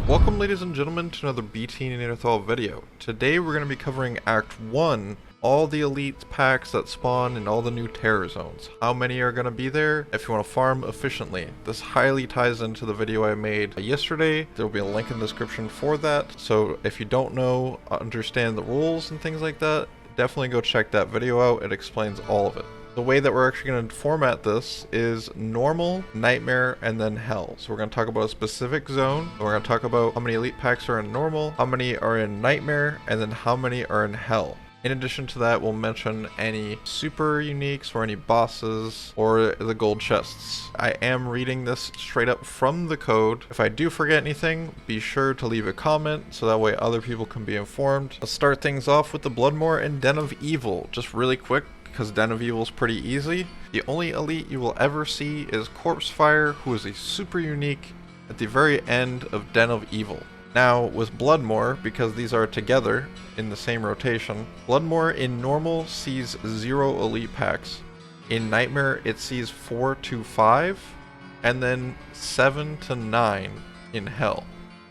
Welcome ladies and gentlemen to another BTNeanderthal video. Today we're going to be covering Act 1, all the elite packs that spawn in all the new terror zones. How many are going to be there if you want to farm efficiently. This highly ties into the video I made yesterday. There will be a link in the description for that. So if you don't know, understand the rules and things like that, definitely go check that video out. It explains all of it. The way that we're actually going to format this is normal, nightmare, and then hell. So we're going to talk about a specific zone. We're going to talk about how many elite packs are in normal, how many are in nightmare, and then how many are in hell. In addition to that, we'll mention any super uniques or any bosses or the gold chests. I am reading this straight up from the code. If I do forget anything, be sure to leave a comment so that way other people can be informed. Let's start things off with the Bloodmoor and Den of Evil. Just really quick, because Den of Evil is pretty easy. The only elite you will ever see is Corpse Fire, who is a super unique at the very end of Den of Evil. Now with Bloodmoor, because these are together in the same rotation, Bloodmoor in normal sees 0 elite packs. In Nightmare it sees 4 to 5, and then 7 to 9 in Hell.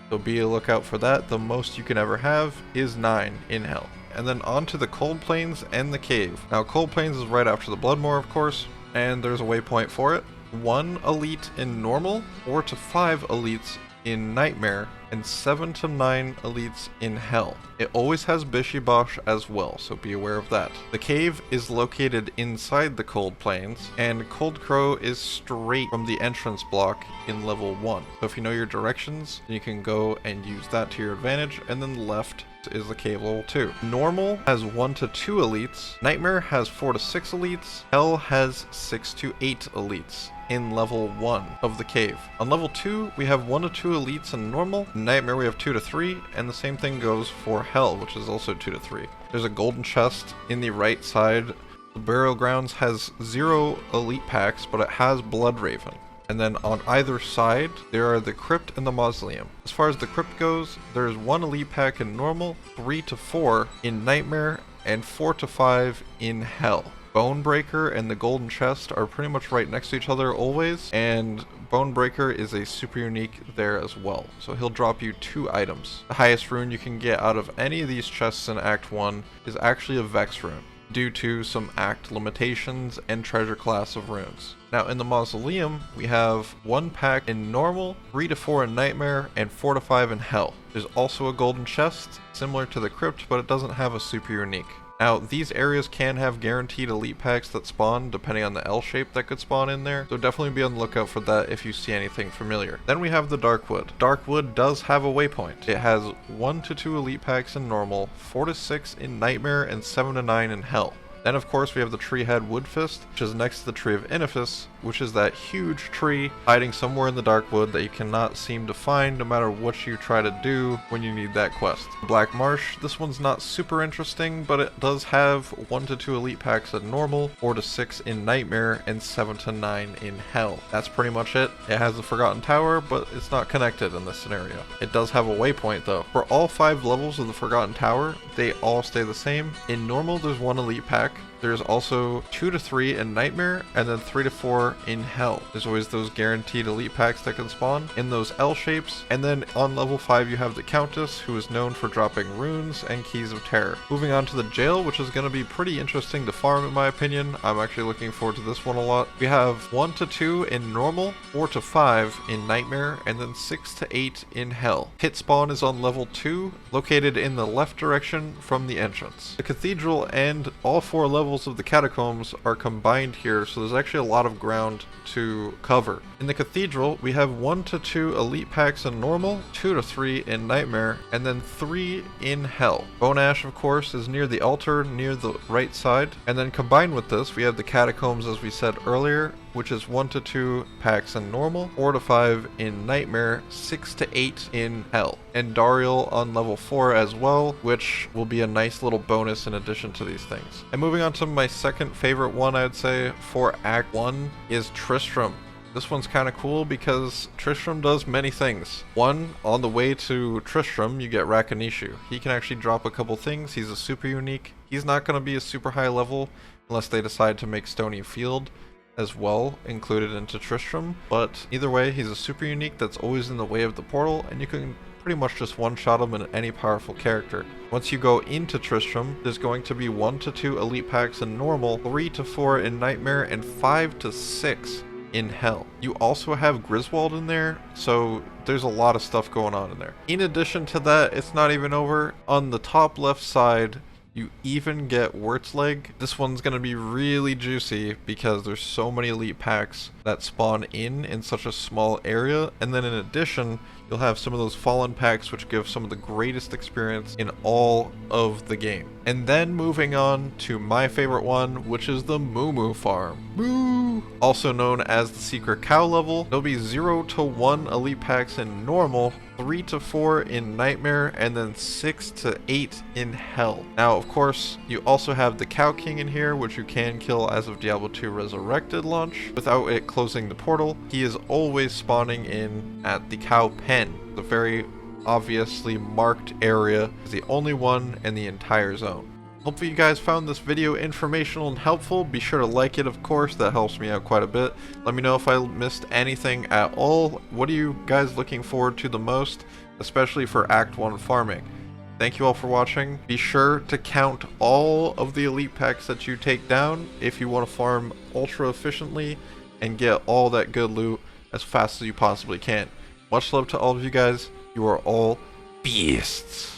So be a lookout for that. The most you can ever have is 9 in Hell. And then on to the Cold Plains and the Cave. Now Cold Plains is right after the Bloodmoor, of course, and there's a waypoint for it. 1 elite in normal, 4 to 5 elites in Nightmare, and 7 to 9 elites in Hell. It always has Bishibosh as well, so be aware of that. The cave is located inside the Cold Plains, and Cold Crow is straight from the entrance block in level 1. So if you know your directions, you can go and use that to your advantage, and then left is the cave level 2. Normal has 1 to 2 elites, Nightmare has 4 to 6 elites, Hell has 6 to 8 elites in level 1 of the cave. On level 2, we have 1 to 2 elites in normal, Nightmare we have 2 to 3, and the same thing goes for Hell, which is also 2 to 3. There's a golden chest in the right side. The Burial Grounds has 0 elite packs, but it has Blood Raven. And then on either side, there are the Crypt and the Mausoleum. As far as the Crypt goes, there's 1 elite pack in normal, 3 to 4 in Nightmare, and 4 to 5 in Hell. Bonebreaker and the Golden Chest are pretty much right next to each other always, and Bonebreaker is a super unique there as well. So he'll drop you 2 items. The highest rune you can get out of any of these chests in Act 1 is actually a Vex rune, due to some act limitations and treasure class of runes. Now in the Mausoleum, we have 1 pack in normal, 3 to 4 in Nightmare, and 4 to 5 in Hell. There's also a golden chest, similar to the Crypt, but it doesn't have a super unique. Now, these areas can have guaranteed elite packs that spawn, depending on the L shape that could spawn in there, so definitely be on the lookout for that if you see anything familiar. Then we have the Darkwood. Darkwood does have a waypoint. It has 1 to 2 elite packs in normal, 4 to 6 in Nightmare, and 7 to 9 in Hell. Then of course we have the Treehead Woodfist, which is next to the Tree of Inifis, which is that huge tree hiding somewhere in the Darkwood that you cannot seem to find no matter what you try to do when you need that quest. Black Marsh, this one's not super interesting, but it does have 1 to 2 elite packs in normal, 4 to 6 in Nightmare, and 7 to 9 in Hell. That's pretty much it. It has the Forgotten Tower, but it's not connected in this scenario. It does have a waypoint though. For all 5 levels of the Forgotten Tower, they all stay the same. In normal, there's 1 elite pack. There's also 2 to 3 in Nightmare, and then 3 to 4 in Hell. There's always those guaranteed elite packs that can spawn in those L shapes. And then on level 5 you have the Countess, who is known for dropping runes and keys of terror. Moving on to the jail, which is going to be pretty interesting to farm in my opinion. I'm actually looking forward to this one a lot. We have 1 to 2 in normal, 4 to 5 in Nightmare, and then 6 to 8 in Hell. Hit spawn is on level 2, located in the left direction from the entrance. The Cathedral and all 4 levels of the Catacombs are combined here, so there's actually a lot of ground to cover. In the Cathedral, we have 1 to 2 elite packs in normal, 2 to 3 in Nightmare, and then 3 in Hell. Bone Ash, of course, is near the altar, near the right side. And then combined with this, we have the Catacombs, as we said earlier, which is 1 to 2 packs in normal, 4 to 5 in Nightmare, 6 to 8 in Hell. And Dariel on level 4 as well, which will be a nice little bonus in addition to these things. And moving on to my second favorite one, I'd say, for Act 1 is Tristram. This one's kind of cool because Tristram does many things. One, on the way to Tristram, you get Rakanishu. He can actually drop a couple things. He's a super unique. He's not going to be a super high level unless they decide to make Stony Field as well included into Tristram. But either way, he's a super unique that's always in the way of the portal, and you can pretty much just one-shot them in any powerful character. Once you go into Tristram, there's going to be 1 to 2 elite packs in normal, 3 to 4 in nightmare, and 5 to 6 in hell. You also have Griswold in there, so there's a lot of stuff going on in there. In addition to that, it's not even over. On the top left side, you even get Wurtzleg. This one's going to be really juicy because there's so many elite packs that spawn in such a small area. And then in addition, you'll have some of those fallen packs which give some of the greatest experience in all of the game. And then moving on to my favorite one, which is the Moo Moo Farm. Moo! Also known as the secret cow level. There'll be 0 to 1 elite packs in normal, 3 to 4 in nightmare, and then 6 to 8 in hell. Now, of course, you also have the Cow King in here, which you can kill as of Diablo 2 Resurrected launch without it closing the portal. He is always spawning in at the Cow Pen, the very obviously marked area. Is the only one in the entire zone. Hopefully you guys found this video informational and helpful. Be sure to like it, of course. That helps me out quite a bit. Let me know if I missed anything at all. What are you guys looking forward to the most, especially for Act 1 farming? Thank you all for watching. Be sure to count all of the elite packs that you take down if you want to farm ultra efficiently and get all that good loot as fast as you possibly can. Much love to all of you guys. You are all beasts.